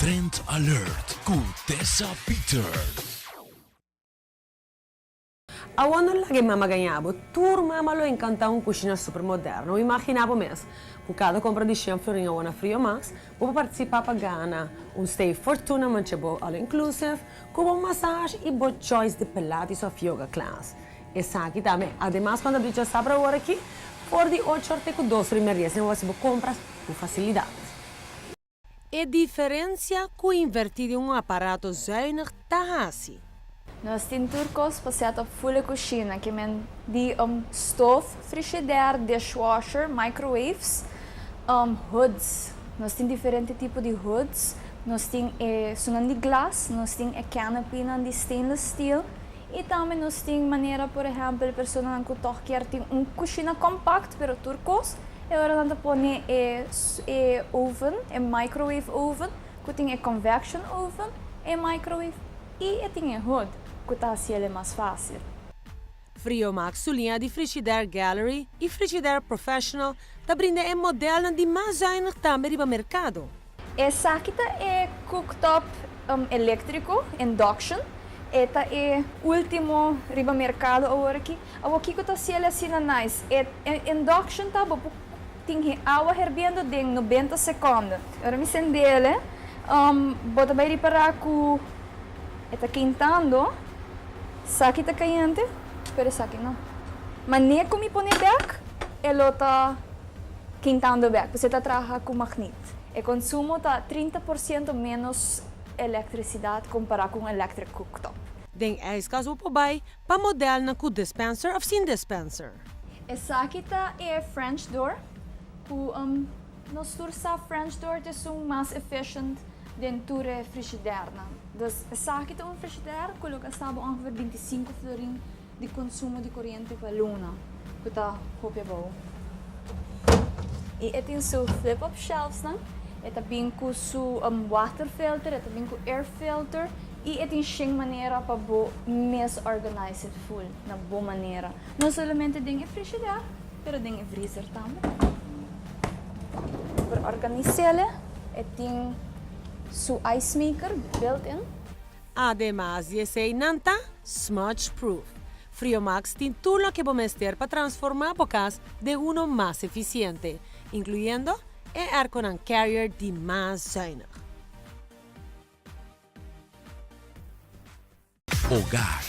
Trend Alert com Tessa Peters. A quando lagi mama ganhava, turma malo encanta cucina super moderno. Imaginavo mesmo, por cada compra de chanfre na Friomax, vou participar para ganhar stay fortuna manchebo all inclusive, com massagem e boa choice de pilates of yoga class. Essa aqui também, además quando a gente sabe agora aqui, por de 8 horas com 2 primeiras, você compras com facilidade. E diferença com invertir aparato zuinig tahasi. Nós temos turcos passeado a full cozinha, que men de stove, frigidaire, dishwasher, microwaves, hoods. Nós temos diferentes tipos de hoods. Nós temos sunan de glass, nós temos canopy de stainless steel. E também nós temos maneira, por exemplo, pessoas que querem uma cozinha compacta, pero turcos. E agora nós põe oven, microwave oven, que tem convection oven, microwave e tem hood, que está assim mais fácil. Friomax, sua linha de frigidaire Gallery e frigidaire Professional, está brindando modelo de mais ainda também no mercado. Essa aqui é cooktop elétrico, induction. Esta é o último riba mercado agora aqui. Aqui que está assim nice. Induction tá bom. Tem água herviendo de 90 segundos. Agora me acendele. Bota bem para que está quentando. Saki está caliente. Pero saki não. Mas nem como põe back, ela está quentando back. Você está trabalhando com magnet. O consumo está 30% menos eletricidade comparado com electric cooktop. Den ijskast op bij, pa model na ku dispenser of sin dispenser. Essa aqui é French door. Nós tursa French door é mais efficient do que frigidaire. Dus essa aqui é frigidaire, coloca sabo ongeveer 25 florin de consumo de corrente per luna. Que tá hope bom. E tem su flip-up shelves, né? Esta bem com su water filter, esta bem com air filter. E tem uma maneira para mais organized full, na boa maneira. Não somente tem frigidaire, mas tem freezer também. Para organizá-la, tem su ice maker built-in. Además, esse nanta smudge proof. Friomax tem tudo que podemos ter para transformar bocas de uno mais eficiente, incluyendo o ar con carrier de mais zuinig. Hogar